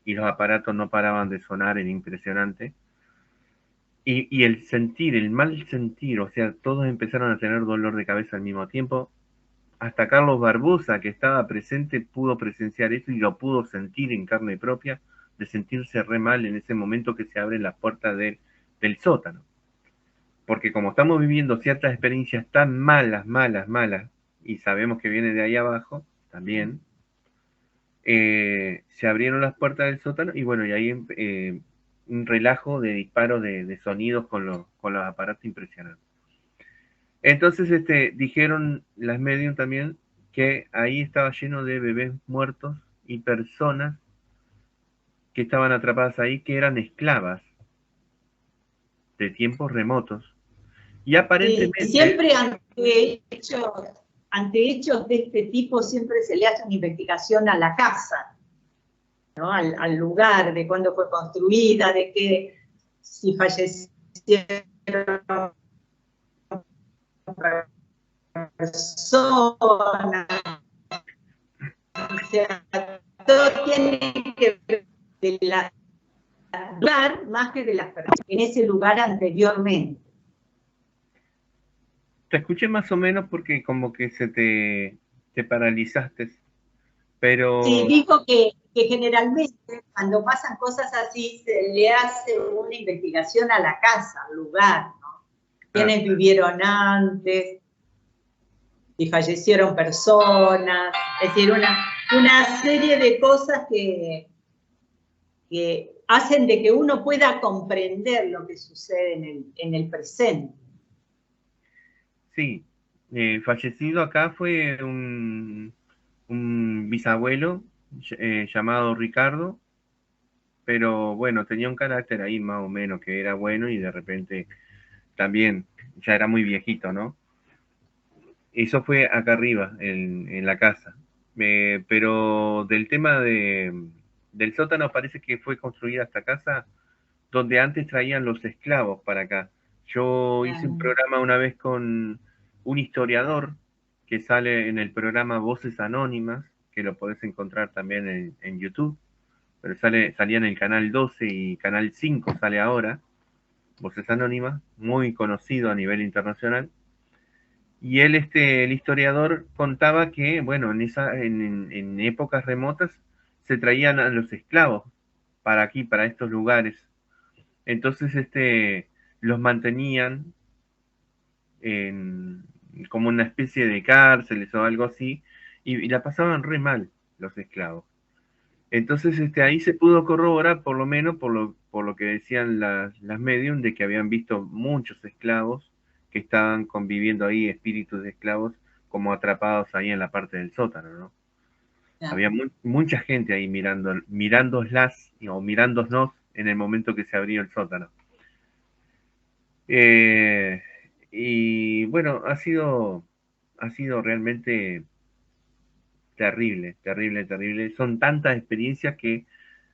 y los aparatos no paraban de sonar, era impresionante. Y el sentir, el mal sentir, o sea, todos empezaron a tener dolor de cabeza al mismo tiempo, hasta Carlos Barbosa, que estaba presente, pudo presenciar eso y lo pudo sentir en carne propia, de sentirse re mal en ese momento que se abren las puertas del sótano. Porque como estamos viviendo ciertas experiencias tan malas, y sabemos que viene de ahí abajo, también, se abrieron las puertas del sótano y bueno, y ahí un relajo de disparos de sonidos con los aparatos impresionantes. Entonces dijeron las medium también que ahí estaba lleno de bebés muertos y personas que estaban atrapadas ahí, que eran esclavas de tiempos remotos. Y aparentemente... Y siempre ante hechos de este tipo siempre se le hace una investigación a la casa, ¿no? Al lugar, de cuándo fue construida, de qué, si fallecieron personas, o sea, todo tiene que ver del lugar más que de las personas en ese lugar anteriormente. Te escuché más o menos porque como que te paralizaste, pero... Sí, digo que generalmente cuando pasan cosas así se le hace una investigación a la casa, al lugar, ¿no? Quiénes vivieron antes, si fallecieron personas, es decir, una serie de cosas que hacen de que uno pueda comprender lo que sucede en el presente. Sí, fallecido acá fue un bisabuelo llamado Ricardo, pero bueno, tenía un carácter ahí más o menos que era bueno y de repente también ya era muy viejito, ¿no? Eso fue acá arriba, en la casa. Pero del tema del sótano parece que fue construida esta casa donde antes traían los esclavos para acá. Yo hice un programa una vez con un historiador que sale en el programa Voces Anónimas, que lo podés encontrar también en YouTube, pero salía en el canal 12 y canal 5 sale ahora, Voces Anónimas, muy conocido a nivel internacional. Y él, el historiador, contaba que, bueno, en épocas remotas se traían a los esclavos para aquí, para estos lugares. Entonces, los mantenían en, como una especie de cárceles o algo así, y la pasaban re mal los esclavos. Entonces, ahí se pudo corroborar, por lo menos, por lo que decían las medium, de que habían visto muchos esclavos que estaban conviviendo ahí, espíritus de esclavos, como atrapados ahí en la parte del sótano, ¿no? Había mucha gente ahí mirándolas o mirándonos en el momento que se abrió el sótano. Y bueno, ha sido realmente terrible, terrible, terrible. Son tantas experiencias que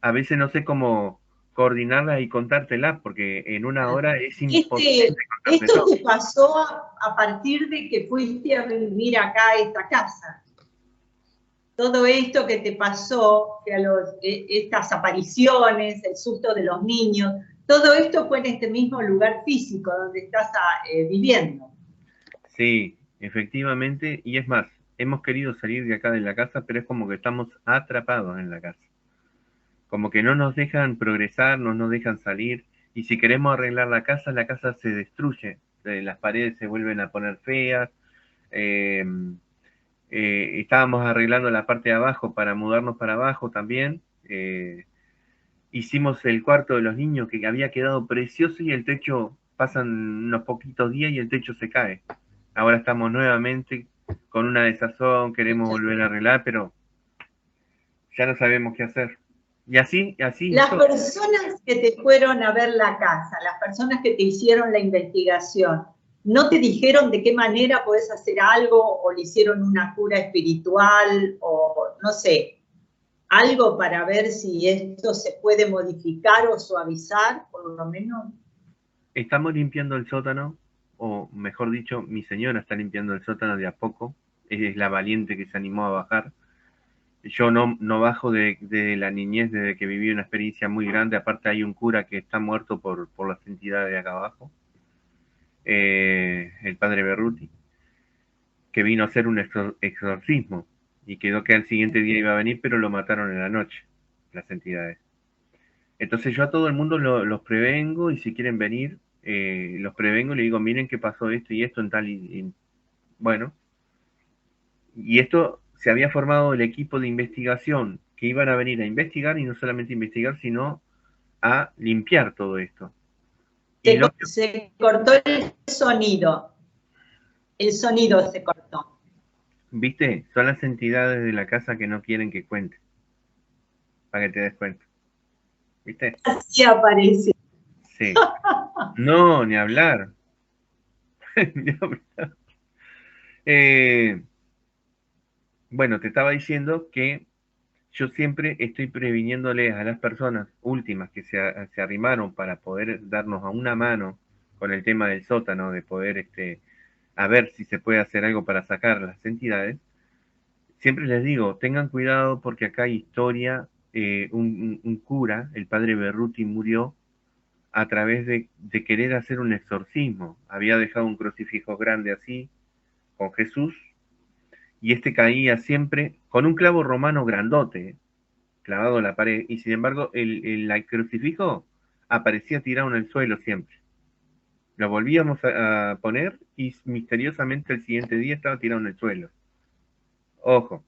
a veces no sé cómo coordinarlas y contártelas, porque en una hora es imposible contarte Esto todo. te pasó a partir de que fuiste a vivir acá a esta casa. Todo esto que te pasó, que estas apariciones, el susto de los niños, todo esto fue en este mismo lugar físico donde estás viviendo. Sí, efectivamente, y es más, hemos querido salir de acá de la casa, pero es como que estamos atrapados en la casa. Como que no nos dejan progresar, no nos dejan salir, y si queremos arreglar la casa se destruye, las paredes se vuelven a poner feas. Estábamos arreglando la parte de abajo para mudarnos para abajo también. Hicimos el cuarto de los niños que había quedado precioso y el techo, pasan unos poquitos días y el techo se cae. Ahora estamos nuevamente con una desazón, queremos volver a arreglar, pero ya no sabemos qué hacer. Y así Las personas que te fueron a ver la casa, las personas que te hicieron la investigación, ¿no te dijeron de qué manera podés hacer algo o le hicieron una cura espiritual o no sé, algo para ver si esto se puede modificar o suavizar, por lo menos? estamos limpiando el sótano, o mejor dicho, mi señora está limpiando el sótano de a poco. Es la valiente que se animó a bajar. Yo no bajo de la niñez, desde que viví una experiencia muy grande. Aparte hay un cura que está muerto por las entidades de acá abajo, el padre Berruti, que vino a hacer un exorcismo y quedó que al siguiente día iba a venir, pero lo mataron en la noche, las entidades. Entonces yo a todo el mundo los prevengo y si quieren venir, los prevengo y le digo, miren que pasó esto y esto en tal bueno, y esto se había formado el equipo de investigación que iban a venir a investigar y no solamente investigar, sino a limpiar todo esto. Y se cortó el sonido. El sonido se cortó. ¿Viste? Son las entidades de la casa que no quieren que cuente. Para que te des cuenta. ¿Viste? Así aparece. Sí. No, ni hablar. Ni hablar. Bueno, te estaba diciendo que yo siempre estoy previniéndoles a las personas últimas que se arrimaron para poder darnos a una mano con el tema del sótano, de poder a ver si se puede hacer algo para sacar las entidades. Siempre les digo, tengan cuidado porque acá hay historia. Un cura, el padre Berruti, murió a través de querer hacer un exorcismo. Había dejado un crucifijo grande así, con Jesús, y caía siempre con un clavo romano grandote, clavado en la pared, y sin embargo el crucifijo aparecía tirado en el suelo siempre. Lo volvíamos a poner y misteriosamente el siguiente día estaba tirado en el suelo. Ojo,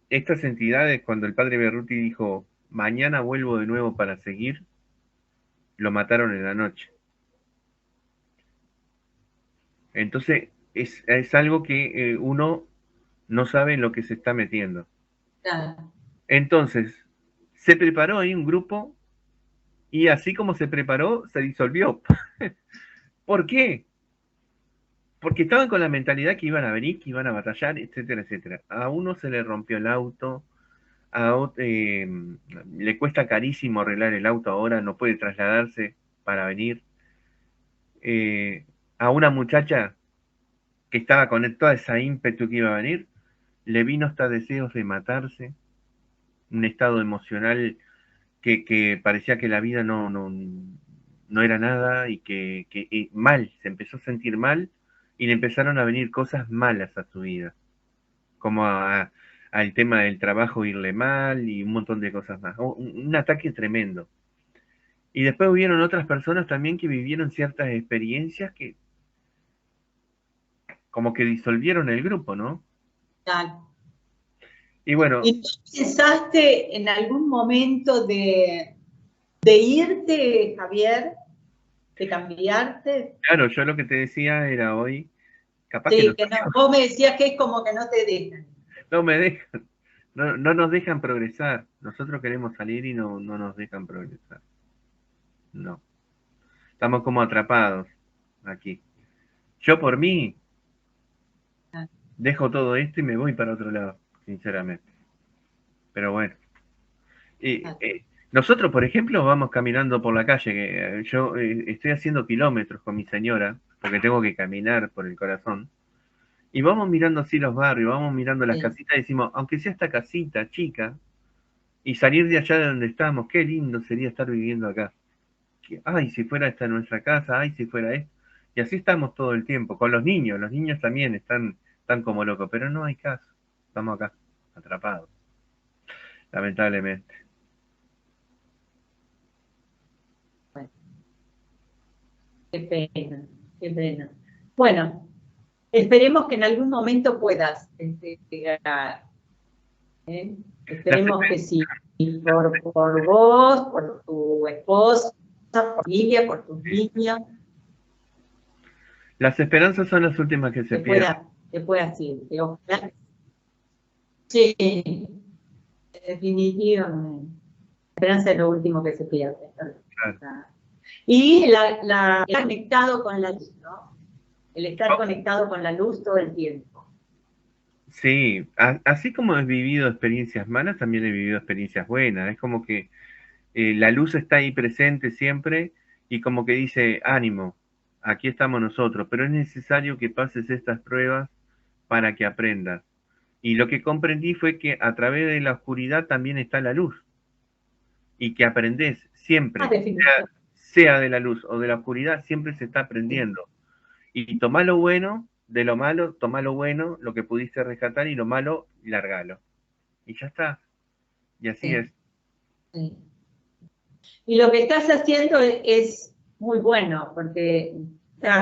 estas entidades, cuando el padre Berruti dijo, mañana vuelvo de nuevo para seguir, lo mataron en la noche. Entonces, es algo que uno no sabe en lo que se está metiendo. Claro. Entonces, se preparó ahí un grupo y así como se preparó, se disolvió. ¿Por qué? Porque estaban con la mentalidad que iban a venir, que iban a batallar, etcétera, etcétera. A uno se le rompió el auto, le cuesta carísimo arreglar el auto ahora, no puede trasladarse para venir. A una muchacha que estaba con toda esa ímpetu que iba a venir, le vino hasta deseos de matarse, un estado emocional que parecía que la vida no era nada y que mal, se empezó a sentir mal y le empezaron a venir cosas malas a su vida, como al tema del trabajo irle mal y un montón de cosas más. Un ataque tremendo. Y después hubieron otras personas también que vivieron ciertas experiencias que como que disolvieron el grupo, ¿no? Claro. Y bueno. ¿Y tú pensaste en algún momento de irte, Javier? ¿De cambiarte? Claro, yo lo que te decía era hoy, capaz sí, que no, vos me decías que es como que no te dejan. No me dejan, no nos dejan progresar. Nosotros queremos salir y no nos dejan progresar. No. Estamos como atrapados aquí. Yo por mí dejo todo esto y me voy para otro lado, sinceramente. Pero bueno. Nosotros, por ejemplo, vamos caminando por la calle. Yo estoy haciendo kilómetros con mi señora, porque tengo que caminar por el corazón. Y vamos mirando así los barrios, vamos mirando las casitas y decimos, aunque sea esta casita chica, y salir de allá de donde estamos, qué lindo sería estar viviendo acá. Ay, si fuera esta nuestra casa, ay, si fuera esto. Y así estamos todo el tiempo, con los niños también están como locos, pero no hay caso, estamos acá, atrapados, lamentablemente. Bueno, qué pena, qué pena. Bueno, esperemos que en algún momento puedas llegar. Esperemos que sí, por vos, por tu esposa, por tu familia, por tus niños. Las esperanzas son las últimas que se pierden. Que pueda sí, sí, definitivamente. La esperanza es lo último que se pierde. Claro. Y estar conectado con la luz, ¿no? El estar conectado con la luz todo el tiempo. Sí, así como he vivido experiencias malas, también he vivido experiencias buenas. Es como que la luz está ahí presente siempre y como que dice, ánimo, aquí estamos nosotros, pero es necesario que pases estas pruebas para que aprendas. Y lo que comprendí fue que a través de la oscuridad también está la luz y que aprendés siempre, sea de la luz o de la oscuridad, siempre se está aprendiendo. Y tomá lo bueno de lo malo, toma lo bueno, lo que pudiste rescatar, y lo malo, largalo. Y ya está. Y así Sí, es. sí. Y lo que estás haciendo es muy bueno, porque,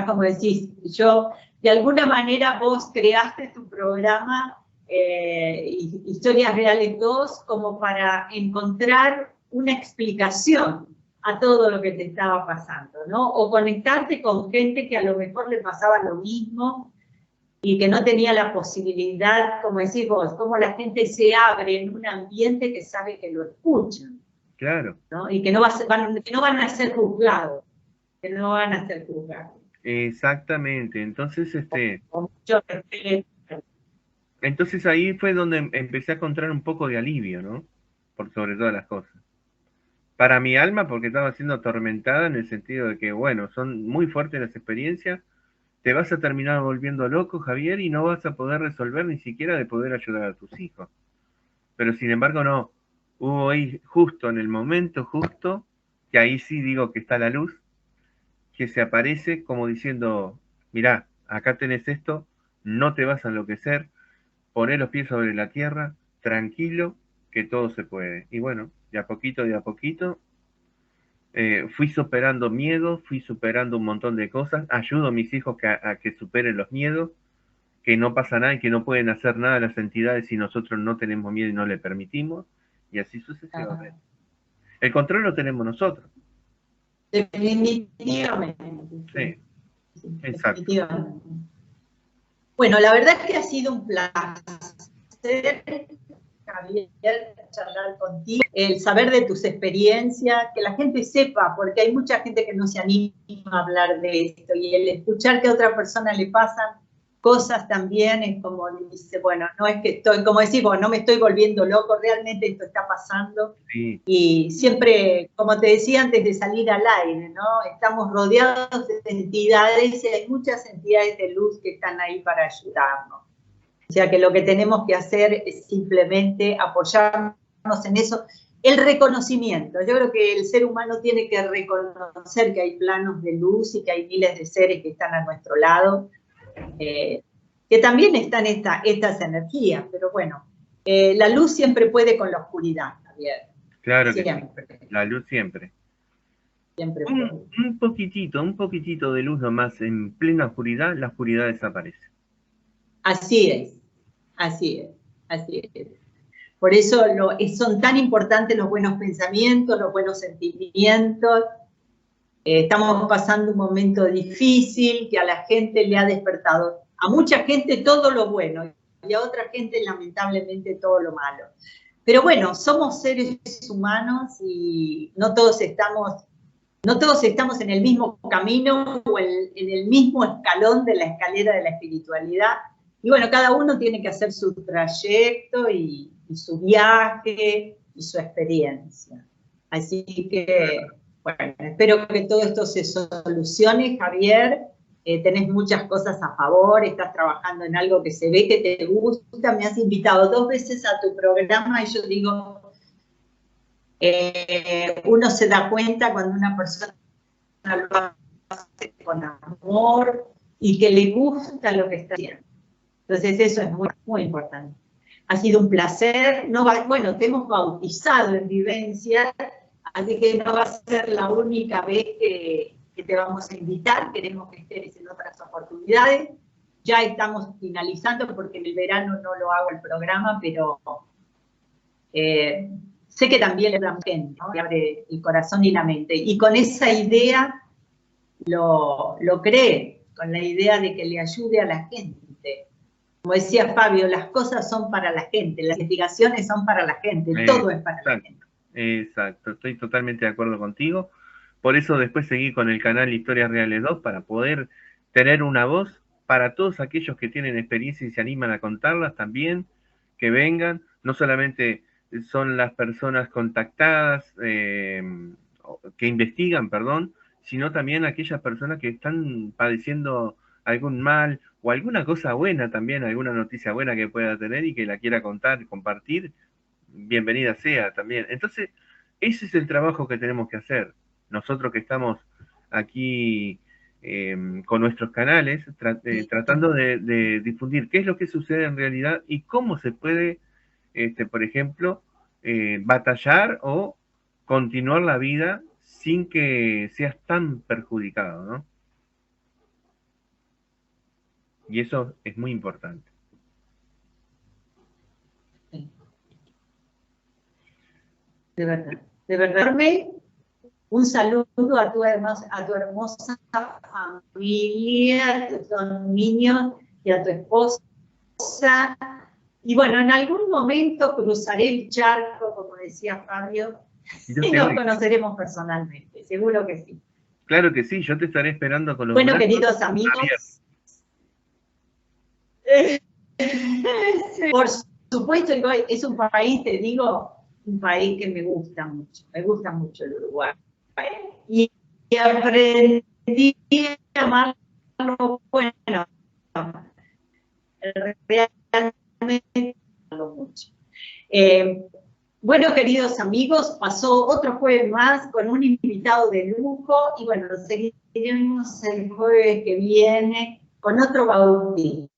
como decís, yo, de alguna manera vos creaste tu programa, Historias Reales 2, como para encontrar una explicación a todo lo que te estaba pasando, ¿no? O conectarte con gente que a lo mejor le pasaba lo mismo y que no tenía la posibilidad, como decís vos, cómo la gente se abre en un ambiente que sabe que lo escuchan. Claro. ¿No? Y que no, que no van a ser juzgados, que no van a ser juzgados. Exactamente. Entonces, Con mucho respeto. entonces ahí fue donde empecé a encontrar un poco de alivio, ¿no? Por sobre todas las cosas. Para mi alma, porque estaba siendo atormentada en el sentido de que, bueno, son muy fuertes las experiencias, te vas a terminar volviendo loco, Javier, y no vas a poder resolver ni siquiera de poder ayudar a tus hijos. Pero sin embargo, no. Hubo ahí justo en el momento justo, que ahí sí digo que está la luz, que se aparece como diciendo, mirá, acá tenés esto, no te vas a enloquecer, poné los pies sobre la tierra, tranquilo, que todo se puede. Y bueno, de a poquito, fui superando miedos, fui superando un montón de cosas, ayudo a mis hijos a que superen los miedos, que no pasa nada y que no pueden hacer nada las entidades si nosotros no tenemos miedo y no le permitimos, y así sucesivamente. El control lo tenemos nosotros. Definitivamente. Sí, Sí, exacto. definitivamente. Bueno, la verdad es que ha sido un placer, Javier, charlar contigo, el saber de tus experiencias, que la gente sepa, porque hay mucha gente que no se anima a hablar de esto, y el escuchar que a otra persona le pasan cosas también es como dice, bueno, no es que estoy, como decimos, no me estoy volviendo loco, realmente esto está pasando. Sí, Y siempre, como te decía antes de salir al aire, ¿no? Estamos rodeados de entidades y hay muchas entidades de luz que están ahí para ayudarnos. O sea que lo que tenemos que hacer es simplemente apoyarnos en eso. El reconocimiento. Yo creo que el ser humano tiene que reconocer que hay planos de luz y que hay miles de seres que están a nuestro lado, que también están estas energías, pero bueno, la luz siempre puede con la oscuridad, Javier. claro que sí. Siempre, La luz siempre. siempre puede. Un poquitito de luz nomás en plena oscuridad, la oscuridad desaparece. Así es, así es, así es. Por eso son tan importantes los buenos pensamientos, los buenos sentimientos. Estamos pasando un momento difícil que a la gente le ha despertado, a mucha gente todo lo bueno y a otra gente lamentablemente todo lo malo. Pero bueno, somos seres humanos y no todos estamos en el mismo camino o en el mismo escalón de la escalera de la espiritualidad. Y bueno, cada uno tiene que hacer su trayecto y su viaje y su experiencia. Así que, bueno, espero que todo esto se solucione, Javier. Tenés muchas cosas a favor, estás trabajando en algo que se ve que te gusta. Me has invitado 2 veces a tu programa y yo digo, uno se da cuenta cuando una persona lo hace con amor y que le gusta lo que está haciendo. Entonces eso es muy, muy importante. Ha sido un placer. No bueno, te hemos bautizado en Vivencia, así que no va a ser la única vez que te vamos a invitar. Queremos que estés en otras oportunidades. Ya estamos finalizando porque en el verano no lo hago el programa, pero sé que también le da gente, ¿no? Le abre el corazón y la mente. Y con esa idea lo cree, con la idea de que le ayude a la gente. Como decía Fabio, las cosas son para la gente, las investigaciones son para la gente, todo es para la gente. Exacto, estoy totalmente de acuerdo contigo. Por eso después seguí con el canal Historias Reales 2 para poder tener una voz para todos aquellos que tienen experiencia y se animan a contarlas también, que vengan. No solamente son las personas contactadas, que investigan, perdón, sino también aquellas personas que están padeciendo algún mal o alguna cosa buena también, alguna noticia buena que pueda tener y que la quiera contar, compartir, bienvenida sea también. Entonces, ese es el trabajo que tenemos que hacer. Nosotros que estamos aquí con nuestros canales, tratando de difundir qué es lo que sucede en realidad y cómo se puede, por ejemplo, batallar o continuar la vida sin que seas tan perjudicado, ¿no? Y eso es muy importante. De verdad. De verdad. Un saludo a tu hermosa familia, a tus dos niños y a tu esposa. Y bueno, en algún momento cruzaré el charco, como decía Fabio, y nos conoceremos personalmente, seguro que sí. Claro que sí, yo te estaré esperando con los Bueno, queridos amigos, por supuesto, es un país, te digo, un país que me gusta mucho el Uruguay. Y aprendí a amarlo, bueno, realmente mucho. Bueno, queridos amigos, pasó otro jueves más con un invitado de lujo y bueno, seguiremos el jueves que viene con otro bautismo.